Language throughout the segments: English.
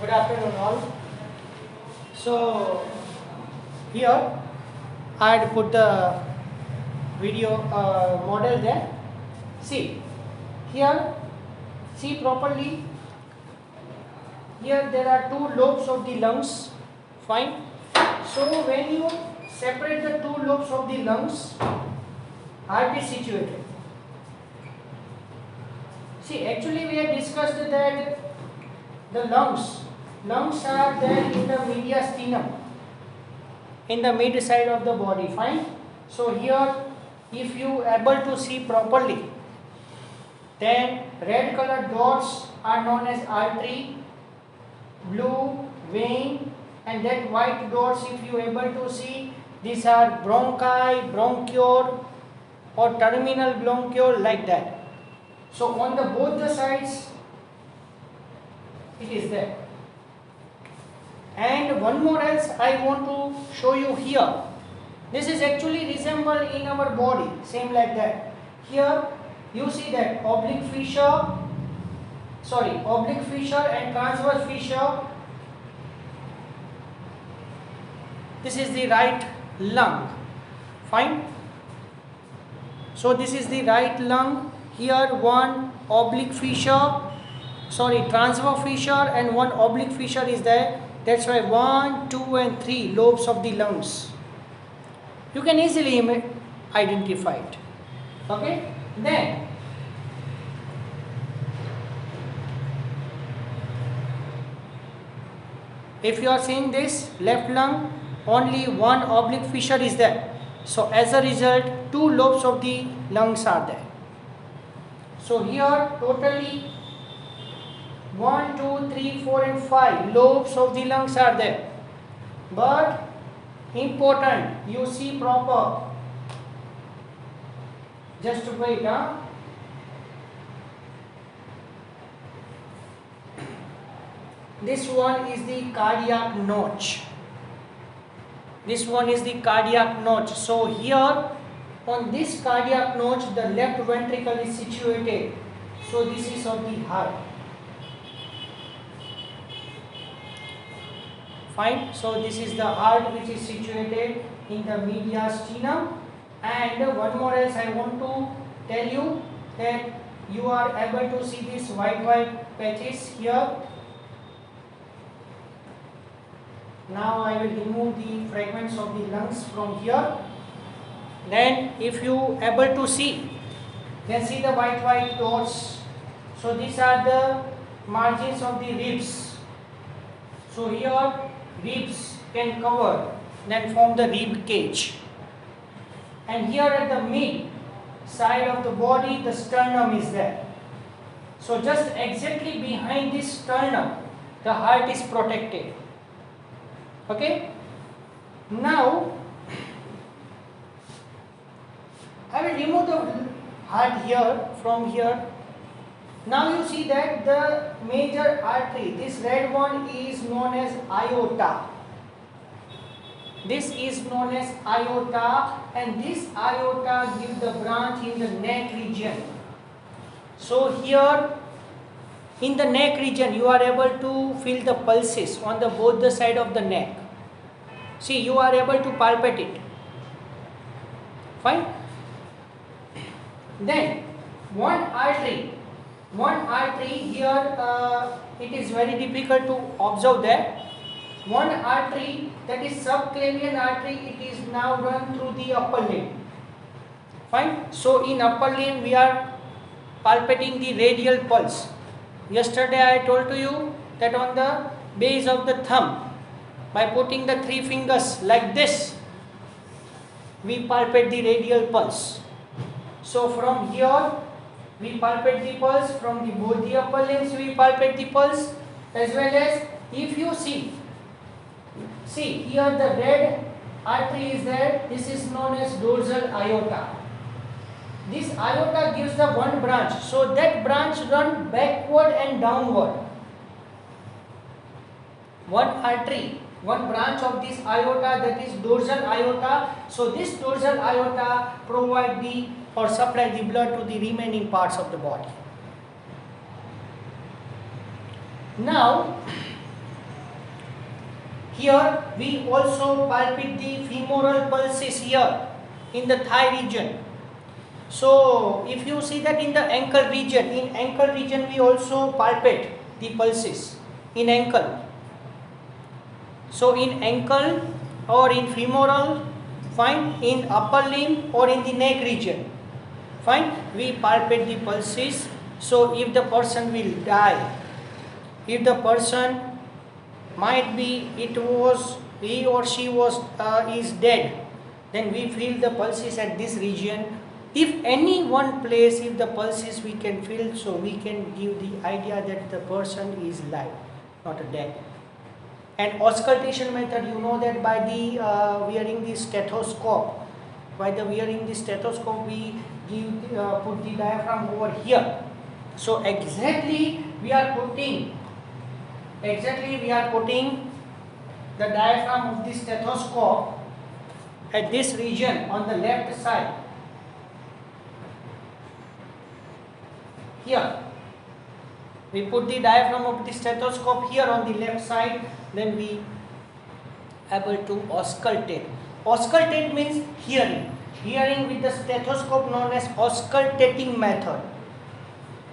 Good afternoon all. So here I had put the video model there. See here, see properly. Here there are two lobes of the lungs. Fine. So when you separate the two lobes of the lungs, heart is situated. See, actually we had discussed that the lungs are there in the mediastinum, in the mid side of the body. Fine. So here, if you able to see properly, then red colored dots are known as artery, blue vein, and then white dots, if you able to see, these are bronchi, bronchiole, or terminal bronchiole, like that. So on the both the sides it is there. And one more else I want to show you here. This is actually resemble in our body, same like that. Here you see that oblique fissure and transverse fissure. This is the right lung. Fine. So this is the right lung. Here one oblique fissure, transverse fissure and one oblique fissure is there. That's why 1, 2 and 3 lobes of the lungs. You can easily identify it. Okay. Then if you are seeing this left lung, only one oblique fissure is there. So as a result, 2 lobes of the lungs are there. So here totally 1, 2, 3, 4 and 5 lobes of the lungs are there. But important, you see proper. Just wait. This one is the cardiac notch. This one is the cardiac notch. So here on this cardiac notch, the left ventricle is situated. So this is of the heart. Fine. So this is the heart which is situated in the mediastinum. And one more else I want to tell you, that you are able to see these white patches here. Now I will remove the fragments of the lungs from here. Then if you able to see, then see the white dots. So these are the margins of the ribs. So here ribs can cover, then form the rib cage. And here at the mid side of the body, the sternum is there. So just exactly behind this sternum, the heart is protected. Okay. Now I will remove the heart here from here. Now you see that the major artery, this red one is known as aorta. This is known as aorta, and this aorta gives the branch in the neck region. So here in the neck region you are able to feel the pulses on the both the side of the neck. See, you are able to palpate it. Fine. Then one artery here, it is very difficult to observe that. One artery, that is subclavian artery, it is now run through the upper limb. Fine. So in upper limb we are palpating the radial pulse. Yesterday I told to you that on the base of the thumb, by putting the 3 fingers like this, we palpate the radial pulse. So from here we palpate the pulse, from the both the upper limbs we palpate the pulse, as well as if you see here the red artery is there. This is known as dorsal aorta. This aorta gives the one branch, so that branch run backward and downward. One artery, one branch of this aorta, that is dorsal aorta. So this dorsal aorta provide the or supply the blood to the remaining parts of the body. Now Here we also palpate the femoral pulses here in the thigh region. So if you see that in the ankle region we also palpate the pulses in ankle. So in ankle or in femoral, fine, in upper limb or in the neck region, fine, we palpate the pulses. So if the person will die, if the person might be he or she is dead, then we feel the pulses at this region. If any one place, if the pulses we can feel, so we can give the idea that the person is alive, not dead. And auscultation method, you know that by the wearing the stethoscope, we put the diaphragm over here. So exactly we are putting the diaphragm of the stethoscope at this region on the left side. Here we put the diaphragm of the stethoscope here on the left side, then we able to auscultate. Auscultate means hearing with the stethoscope, known as auscultating method.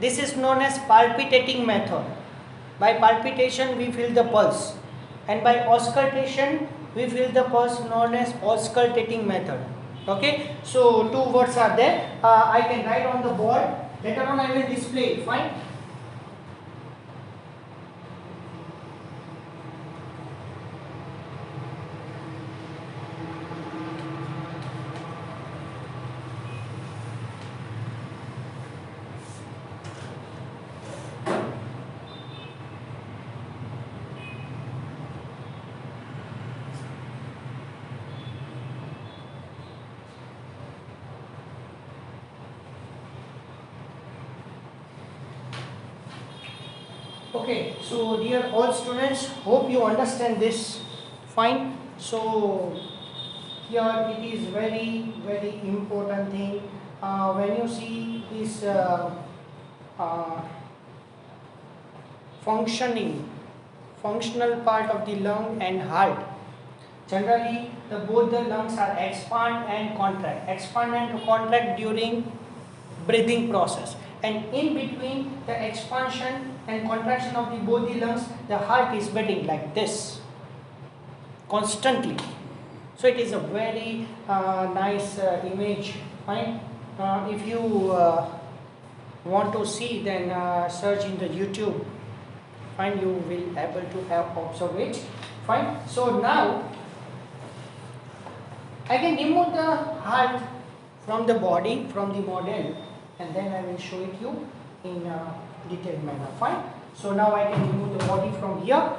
This is known as palpitating method. By palpitation we feel the pulse, and by auscultation we feel the pulse, known as auscultating method. Okay, so two words are there. I can write on the board. Later on I will display it. Fine. Okay, so dear all students, hope you understand this. Fine. So here it is very important thing. When you see this functional part of the lung and heart, generally both the lungs are expand and contract during breathing process, and in between the expansion and contraction of both the lungs, the heart is beating like this constantly. So it is a very nice image. Fine. If you want to see, then search in the YouTube. Fine, you will able to have observe it. Fine. So now I can remove the heart from the body, from the model, and then I will show it you in a detailed manner. Fine. So now I can remove the body from here.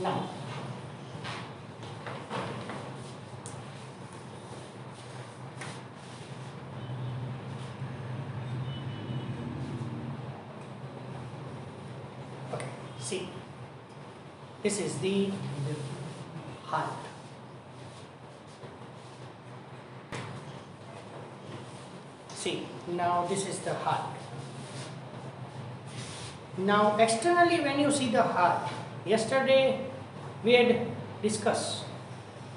Now okay, see, this is the heart. See, now this is the heart. Now externally, when you see the heart, yesterday we had discussed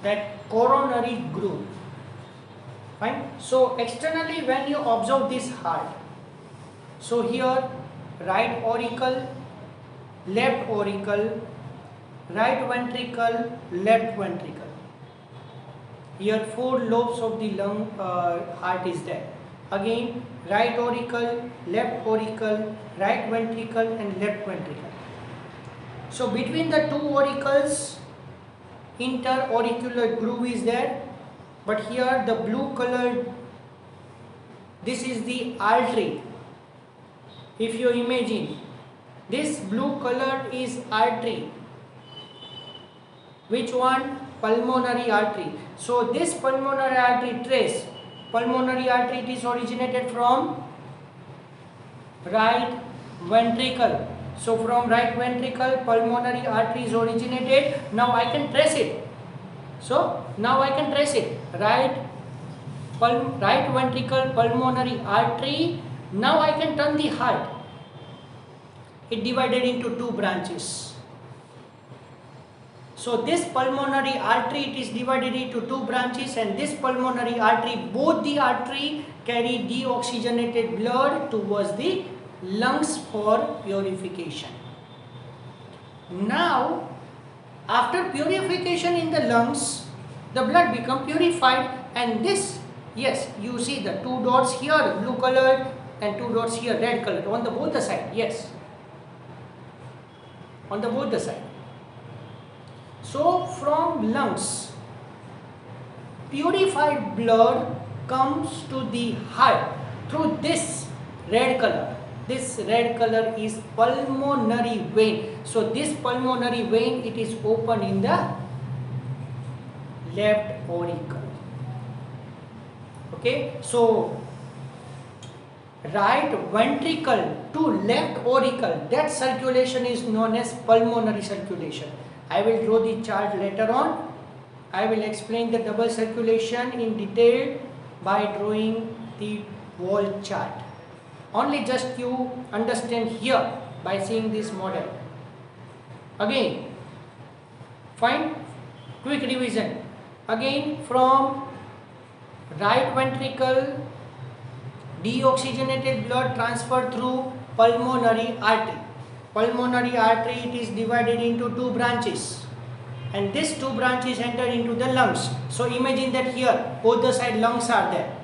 that coronary groove. Fine. So externally, when you observe this heart, so here right auricle, left auricle, right ventricle, left ventricle. Here 4 lobes of the lung heart is there. Again, right auricle, left auricle, right ventricle and left ventricle. So between the two auricles, interauricular groove is there, but here the blue colored, this is the artery. If you imagine, this blue colored is artery. Which one? Pulmonary artery. So this pulmonary artery trace, pulmonary artery, it is originated from right ventricle. So from right ventricle, pulmonary artery is originated. Now I can trace it. So now I can trace it. Right right ventricle pulmonary artery. Now I can turn the heart. It divided into two branches. So this pulmonary artery, it is divided into two branches, and this pulmonary artery, both the artery carry deoxygenated blood towards the lungs for purification. Now, after purification in the lungs, the blood become purified, and this, yes, you see the two dots here blue colored and two dots here red colored on the both the side. Yes, on the both the side. So from lungs, purified blood comes to the heart through this red color. This red color is pulmonary vein. So this pulmonary vein, it is open in the left auricle. Okay, so right ventricle to left auricle, that circulation is known as pulmonary circulation. I will draw the chart later on. I will explain the double circulation in detail by drawing the wall chart. Only just you understand here by seeing this model. Again, fine, quick revision. Again, from right ventricle, deoxygenated blood transferred through pulmonary artery. Pulmonary artery, it is divided into two branches, and these two branches enter into the lungs. So imagine that here both the side lungs are there.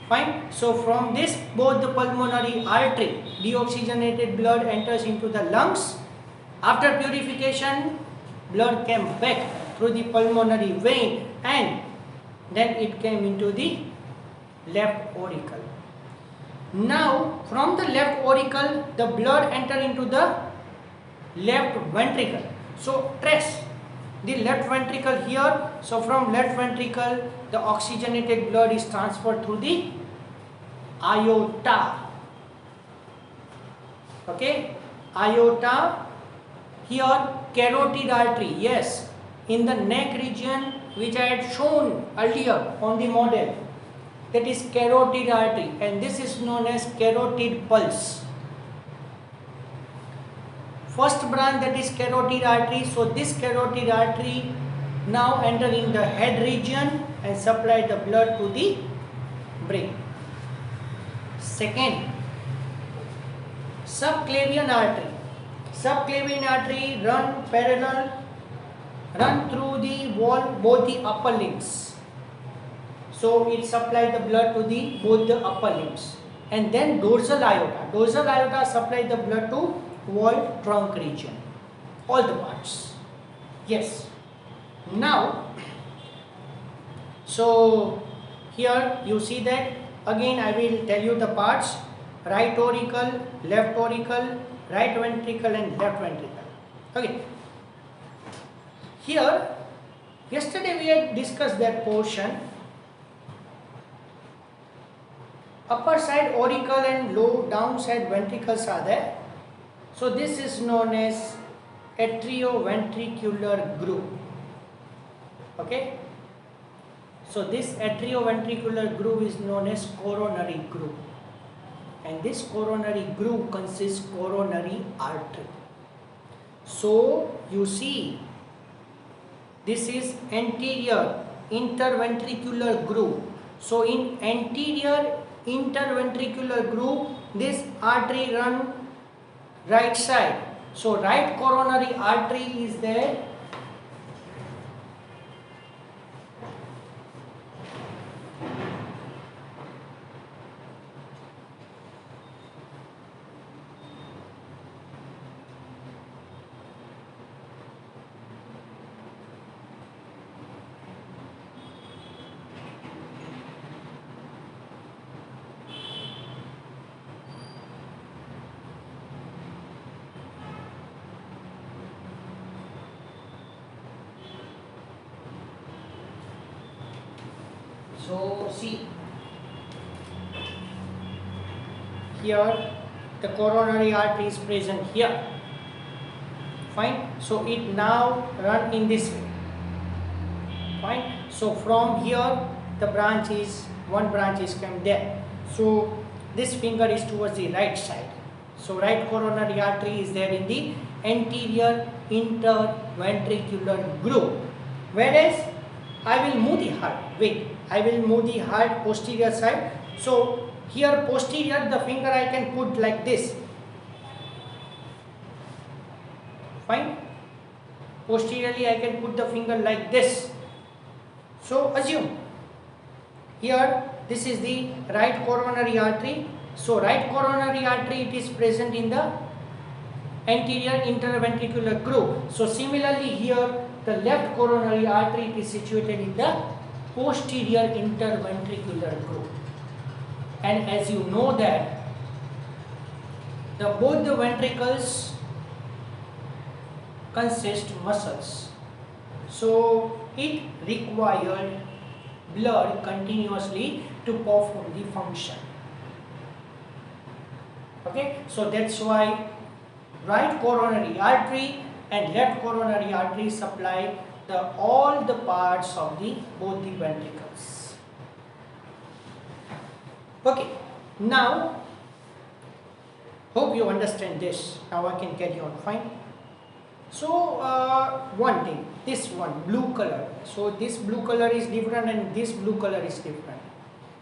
Fine. So from this, both the pulmonary artery, deoxygenated blood enters into the lungs. After purification, blood came back through the pulmonary vein, and then it came into the left auricle. Now from the left auricle, the blood enter into the left ventricle. So trace the left ventricle here. So from left ventricle, the oxygenated blood is transferred through the aorta. Okay, aorta. Here carotid artery. Yes, in the neck region, which I had shown earlier on the model, that is carotid artery, and this is known as carotid pulse. First branch, that is carotid artery. So this carotid artery now enter in the head region and supply the blood to the brain. Second, subclavian artery. Subclavian artery run parallel, run through the wall, both the upper limbs. So it supply the blood to the both the upper limbs. And then dorsal aorta. Dorsal aorta supply the blood to wall trunk region. All the parts. Yes. Now, so here you see that again I will tell you the parts: right auricle, left auricle, right ventricle and left ventricle. Okay. Here, yesterday we had discussed that portion. Upper side auricle and low downside ventricles are there. So this is known as atrioventricular groove. Okay. So this atrioventricular groove is known as coronary groove, and this coronary groove consists coronary artery. So you see, this is anterior interventricular groove. So in anterior interventricular groove, this artery run right side. So right coronary artery is there. So see, here the coronary artery is present here. Fine. So it now run in this way. Fine. So from here the branch is, one branch is come there. So this finger is towards the right side. So right coronary artery is there in the anterior interventricular groove. Whereas I will move the heart. Wait, I will move the heart posterior side. So here posterior, the finger I can put like this. Fine. Posteriorly I can put the finger like this. So assume here this is the right coronary artery. So right coronary artery, it is present in the anterior interventricular groove. So similarly here the left coronary artery, it is situated in the posterior interventricular groove. And as you know that both the ventricles consist muscles. So it required blood continuously to perform the function. Okay, so that's why right coronary artery and left coronary artery supply all the parts of both the ventricles. Okay, now hope you understand this. Now I can carry on. Fine. So one thing, this one blue color. So this blue color is different and this blue color is different.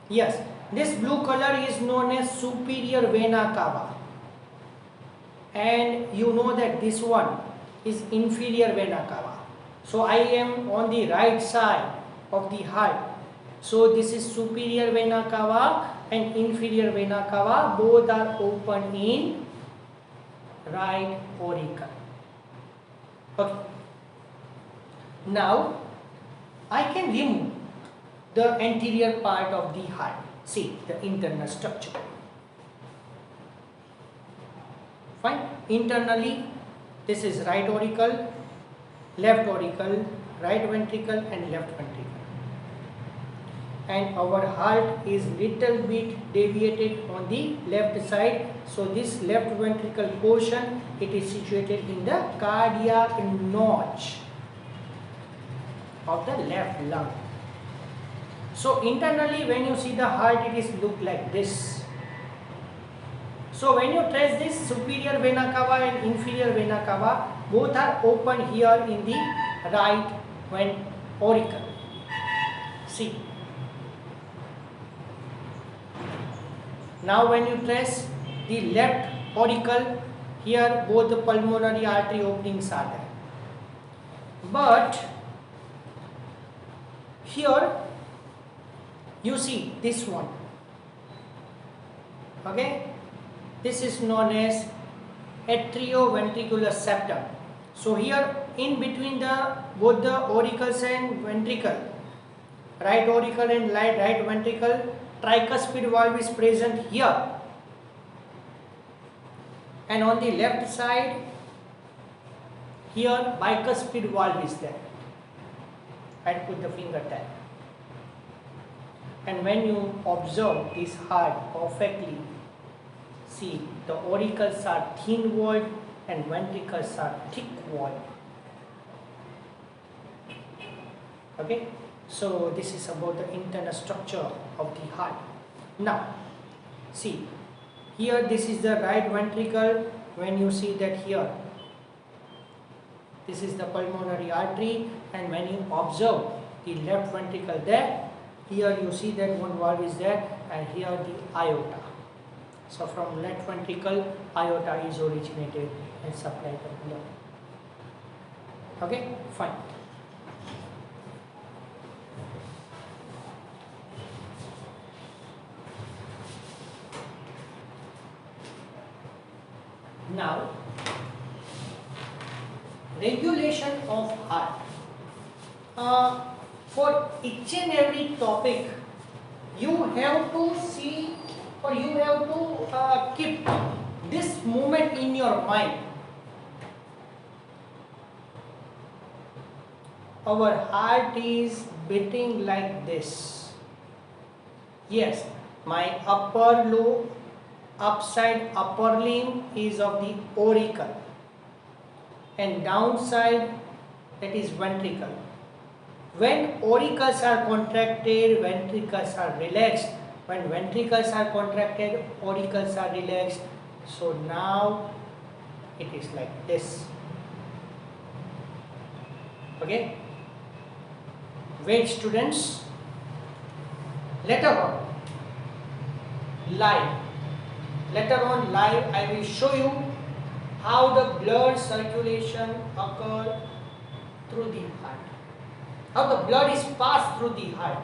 Yes, this blue color is known as superior vena cava, and you know that this one is inferior vena cava. So I am on the right side of the heart. So this is superior vena cava and inferior vena cava. Both are open in right auricle. Okay. Now I can remove the anterior part of the heart. See the internal structure. Fine. Internally, this is right auricle, left auricle, right ventricle and left ventricle. And our heart is little bit deviated on the left side. So this left ventricle portion, it is situated in the cardiac notch of the left lung. So internally, when you see the heart, it is look like this. So when you trace this superior vena cava and inferior vena cava, both are open here in the right auricle. See. Now when you trace the left auricle, here both the pulmonary artery openings are there. But here you see this one. Okay, this is known as atrioventricular septum. So here in between both the auricles and ventricle, right auricle and right ventricle, tricuspid valve is present here, and on the left side here bicuspid valve is there. I put the finger there, and when you observe this heart perfectly, see the auricles are thin walled and ventricles are thick walled. Okay. So this is about the internal structure of the heart. Now, see, here this is the right ventricle. When you see that here, this is the pulmonary artery, and when you observe the left ventricle there, here you see that one valve is there, and here the aorta. So from left ventricle, aorta is originated and supplied the blood. Okay, fine. Now, regulation of heart. For each and every topic, you have to see, or you have to keep this moment in your mind. Our heart is beating like this. Yes, my upside upper limb is of the auricle, and downside, that is ventricle. When auricles are contracted, ventricles are relaxed. When ventricles are contracted, auricles are relaxed. So now it is like this. Okay? Wait, students. Later on, live. Later on, live, I will show you how the blood circulation occurs through the heart. How the blood is passed through the heart.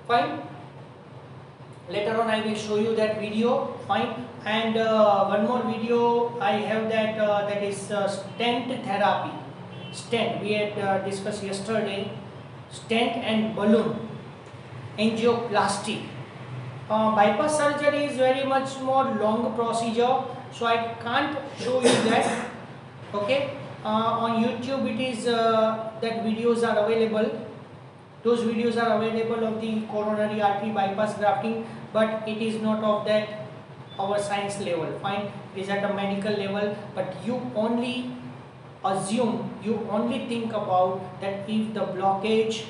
Fine. Later on I will show you that video. Fine. And one more video I have, that is stent therapy. Stent we had discussed yesterday. Stent and balloon angioplasty. Bypass surgery is very much more long procedure, so I can't show you that. Okay. On YouTube it is that videos are available. Those videos are available of the coronary artery bypass grafting, but it is not of that our science level. Fine, it is at a medical level, but you only assume, you only think about that if the blockage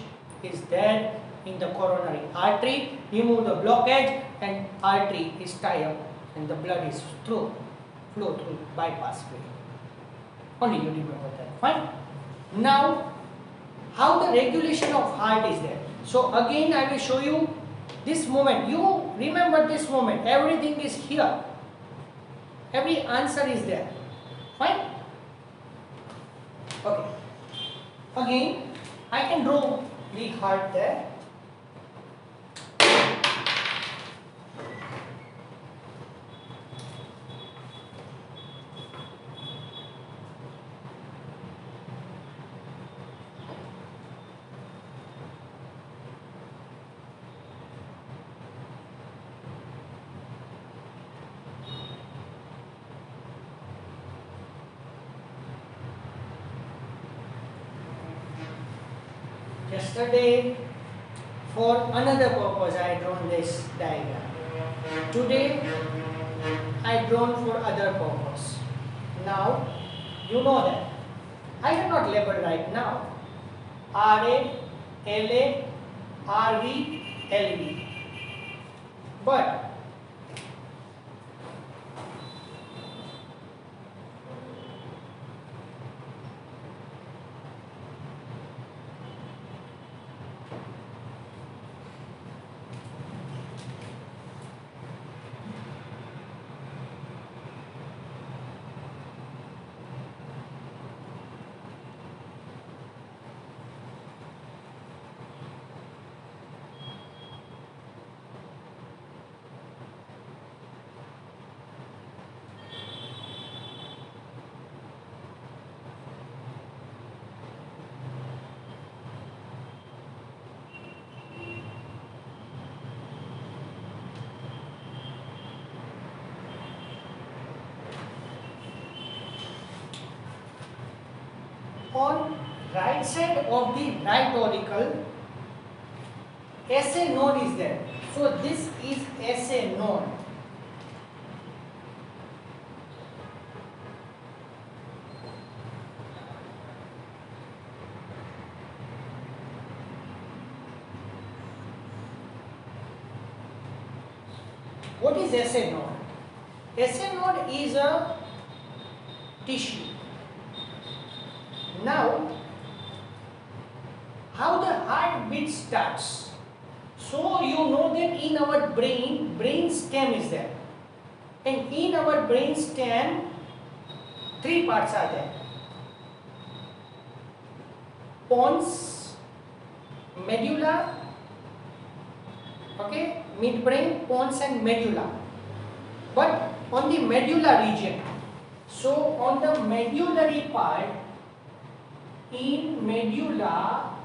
is there in the coronary artery, remove the blockage and artery is tied up and the blood is flow through bypass way. Only you remember that. Fine. Now, how the regulation of heart is there. So again I will show you this moment. You remember this moment. Everything is here. Every answer is there. Fine. Okay. Again I can draw the heart there. Yesterday, for another purpose, I drawn this diagram. Today, I drawn for other purpose. Now, you know that. I have not labeled right now. RA, LA, RV, LV. But on right side of the right auricle, SA node is there. So this is SA node. What is SA node? SA node is a tissue. Now, how the heartbeat starts? So you know that in our brain stem is there, and in our brain stem, three parts are there: pons, medulla, okay, midbrain, pons and medulla. But on the medulla region, so on the medullary part, in medulla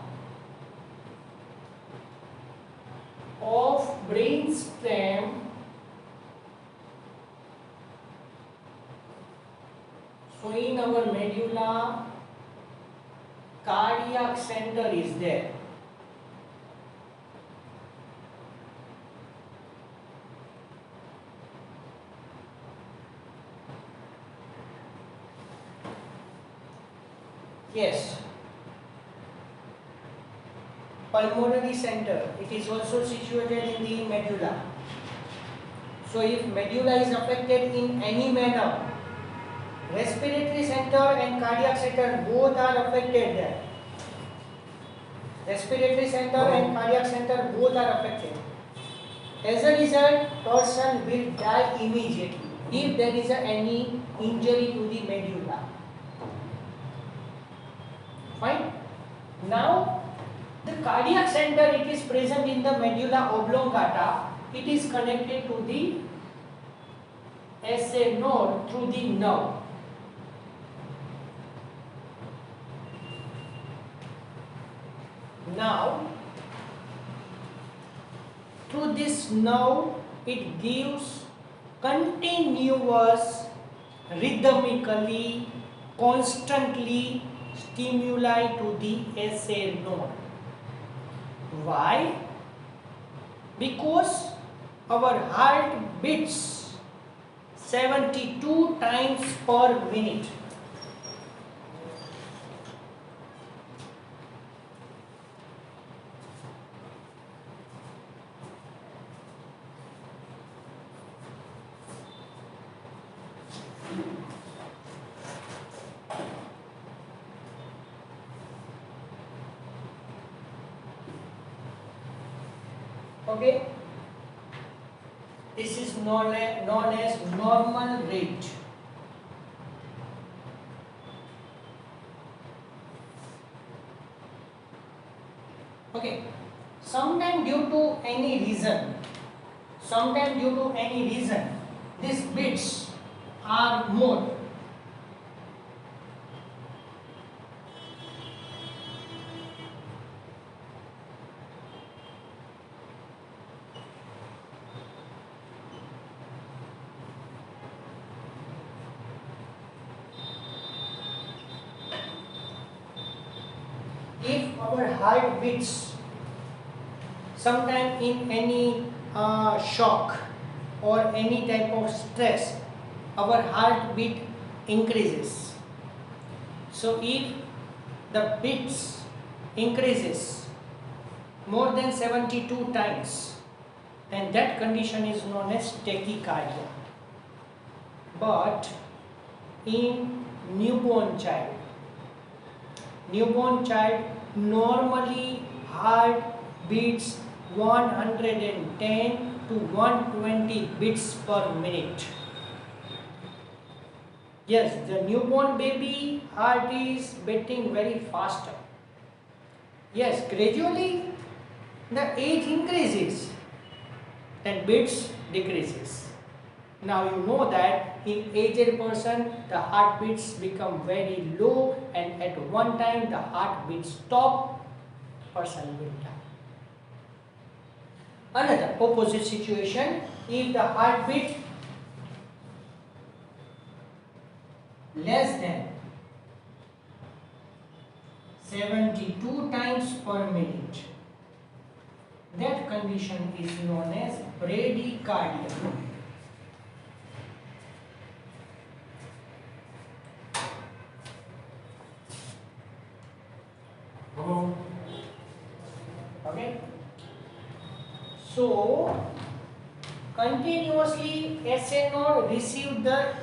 of brain stem, so in our medulla, cardiac center is there. Yes. pulmonary center, it is also situated in the medulla. So if medulla is affected in any manner, respiratory center and cardiac center both are affected there. Respiratory center and cardiac center both are affected. As a result, person will die immediately if there is any injury to the medulla. Fine. Now, the cardiac center, it is present in the medulla oblongata. It is connected to the SA node through the nerve. Now, through this nerve, it gives continuous, rhythmically, constantly stimuli to the SA node. Why? Because our heart beats 72 times per minute. Okay, this is known as normal rate. Okay, sometimes due to any reason, these beats are more. If our heart beats sometime in any shock or any type of stress, our heartbeat increases. So if the beats increases more than 72 times, then that condition is known as tachycardia. But in newborn child normally heart beats 110 to 120 beats per minute. Yes, the newborn baby heart is beating very faster. Yes, gradually the age increases, then beats decreases. Now you know that in aged person the heartbeats become very low, and at one time the heartbeat stop, person will die. Another opposite situation, if the heartbeat less than 72 times per minute, that condition is known as bradycardia. Okay, so continuously SA node receive the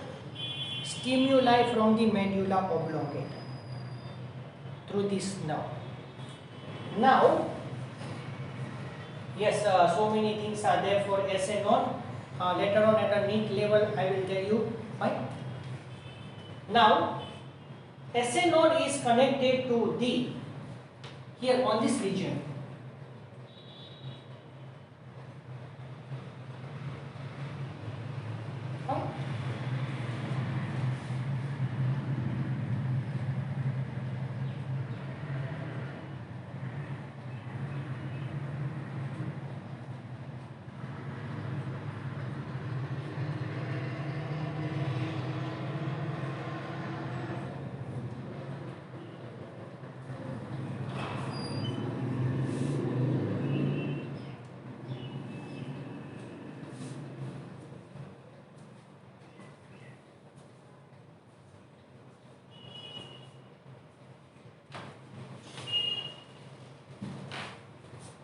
stimuli from the medulla oblongata through this nerve. Now, yes, so many things are there for SA node. Later on at a neat level I will tell you. Fine. Now, SA node is connected to the, here on this region.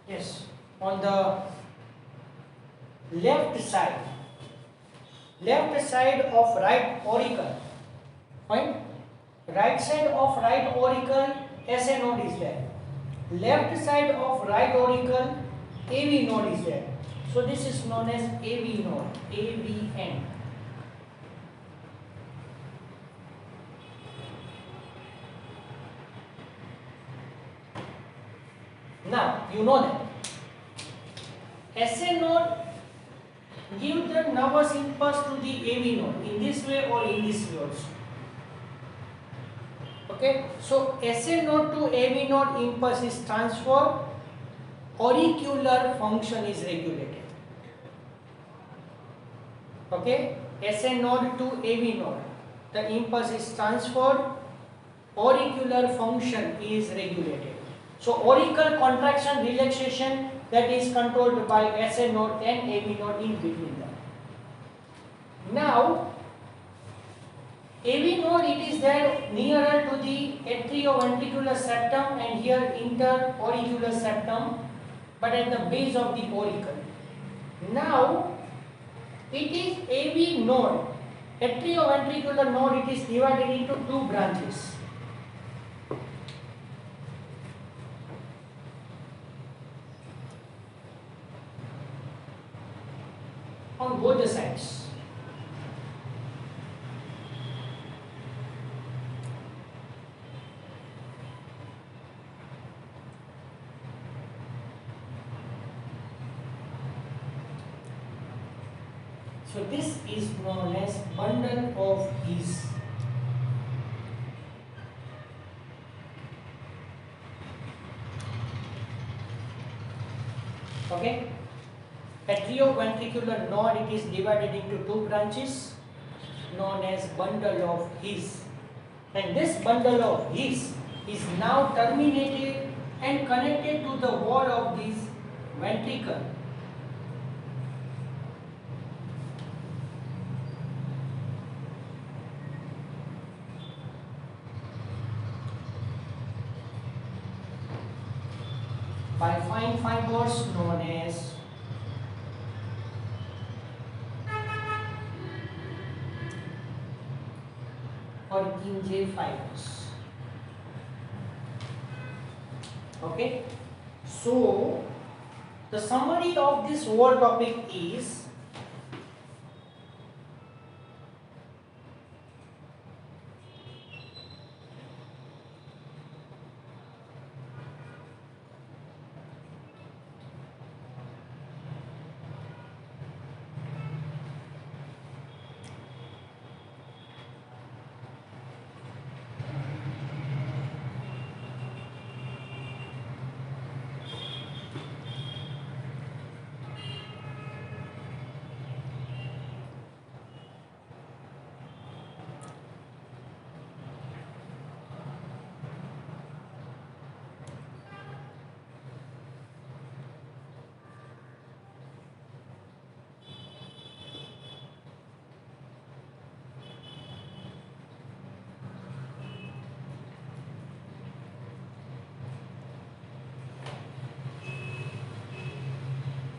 Yes, on the left side of right auricle, fine, right side of right auricle SA node is there, left side of right auricle AV node is there. So this is known as AV node, AVN. Now you know that SA node give the nervous impulse to the AV node in this way or in this way also. Okay, so SA node to AV node impulse is transferred, auricular function is regulated. Okay, SA node to AV node, the impulse is transferred, auricular function is regulated. So auricle contraction relaxation, that is controlled by SA node and AV node in between them. Now AV node, it is there nearer to the atrioventricular septum and here interauricular septum, but at the base of the auricle. Now it is AV node, atrioventricular node, it is divided into two branches. On both the sides. So this is known as bundle of His. Okay, atrioventricular node, it is divided into two branches known as bundle of His, and this bundle of His is now terminated and connected to the wall of this ventricle. By fine fibers known as Purkinje fibers. Okay, so the summary of this whole topic is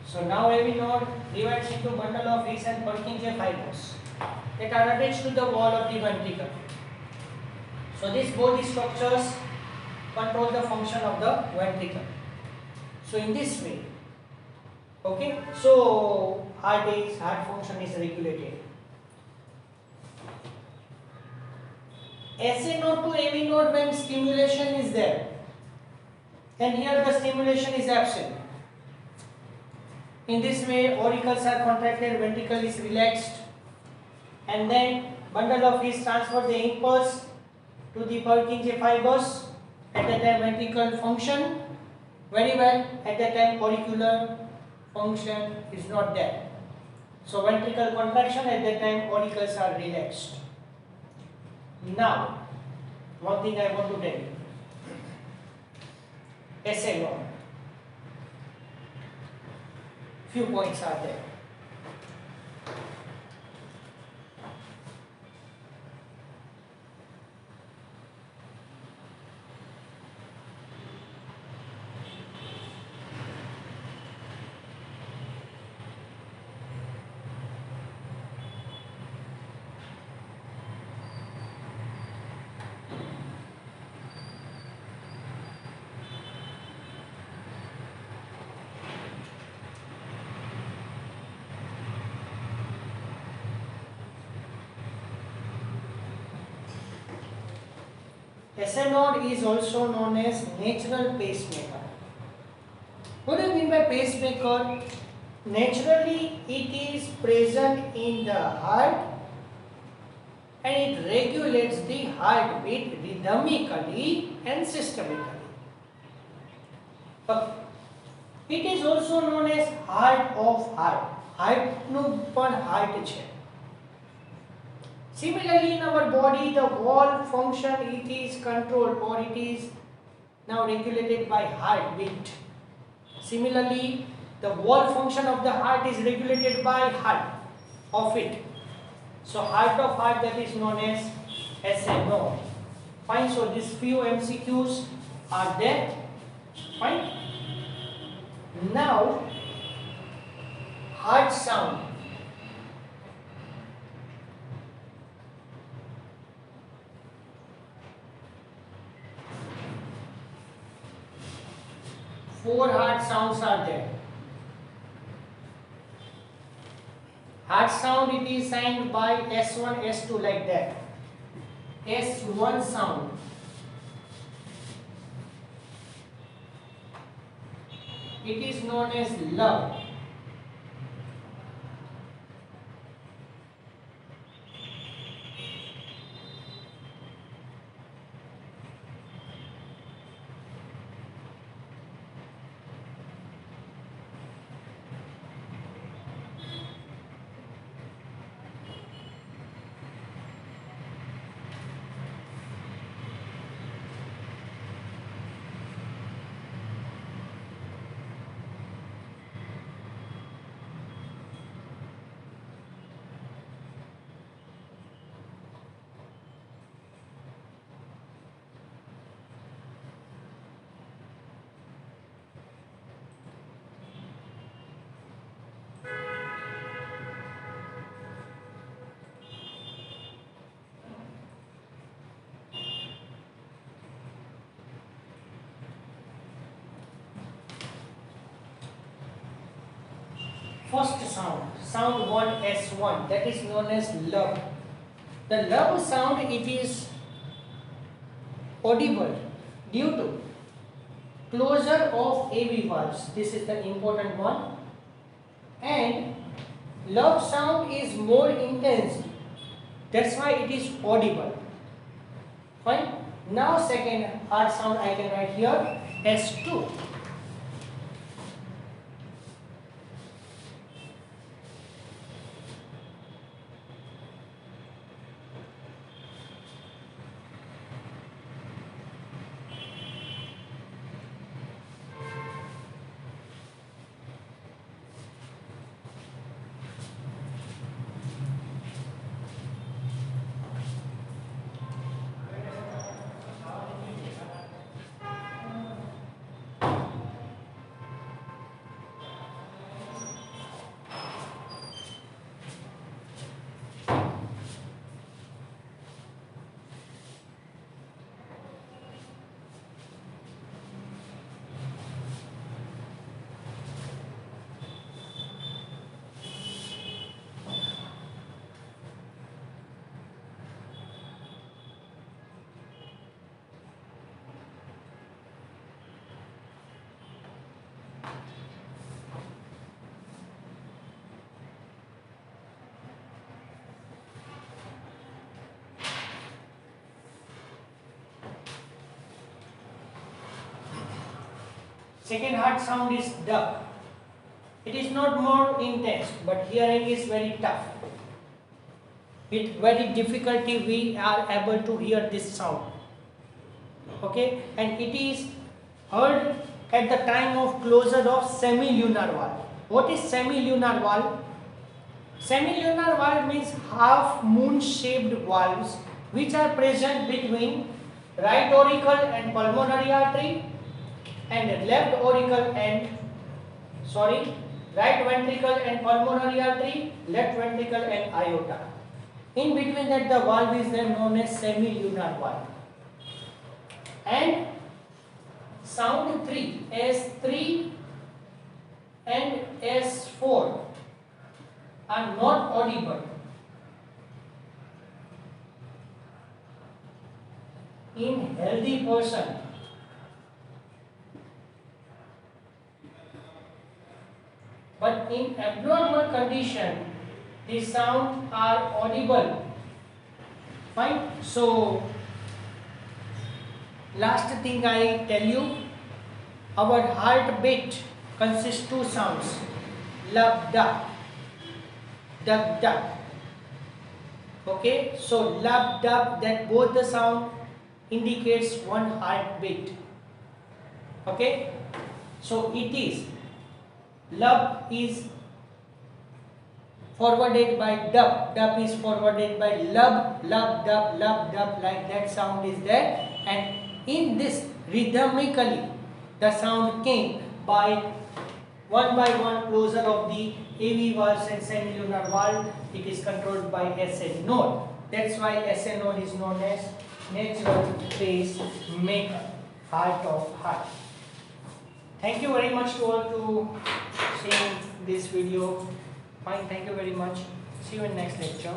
so now AV node divides into bundle of His and Purkinje fibers that are attached to the wall of the ventricle. So these both structures control the function of the ventricle. So in this way, okay, so heart function is regulated. SA node to AV node, when stimulation is there, and here the stimulation is absent. In this way, auricles are contracted, ventricle is relaxed, and then bundle of His transfer the impulse to the Purkinje fibers. At that time, ventricle function very well. At that time, auricular function is not there. So ventricle contraction, at that time, auricles are relaxed. Now, one thing I want to tell you. SA node. Few points are there. SA node is also known as natural pacemaker. What do you mean by pacemaker? Naturally, it is present in the heart and it regulates the heartbeat rhythmically and systemically. It is also known as heart of heart. Heartનું પણ heart છે. Similarly, in our body, the wall function it is controlled or it is now regulated by heartbeat. Similarly, the wall function of the heart is regulated by heart of it. So heart of heart, that is known as SA node. Fine. So these few MCQs are there. Fine. Now, heart sound. Four heart sounds are there. Heart sound, it is signed by S1, S2 like that. S1 sound. It is known as love. First sound, sound 1 S1, that is known as love. The love sound, it is audible due to closure of AV valves. This is the important one. And love sound is more intense. That's why it is audible. Fine. Now second heart sound I can write here S2. Second heart sound is duck. It is not more intense, but hearing is very tough. With very difficulty we are able to hear this sound. Okay, and it is heard at the time of closure of semilunar valve. What is semilunar valve? Semilunar valve means half moon shaped valves which are present between right auricle and pulmonary artery and left auricle and right ventricle and pulmonary artery, left ventricle and aorta. In between that the valve is then known as semilunar valve. And sound 3, S3 and S4 are not audible in healthy person. But in abnormal condition, the sound are audible. Fine. So last thing I tell you, our heartbeat consists two sounds, lub dub, dub dub. Okay, so lub dub, that both the sound indicates one heartbeat. Okay, so it is lub is forwarded by dub, dub is forwarded by lub, lub dub, like that sound is there, and in this rhythmically the sound came by one closure of the AV valves and semilunar valve. It is controlled by SN node. That's why SN node is known as natural pacemaker, heart of heart. Thank you very much to all to seeing this video. Fine, thank you very much. See you in next lecture.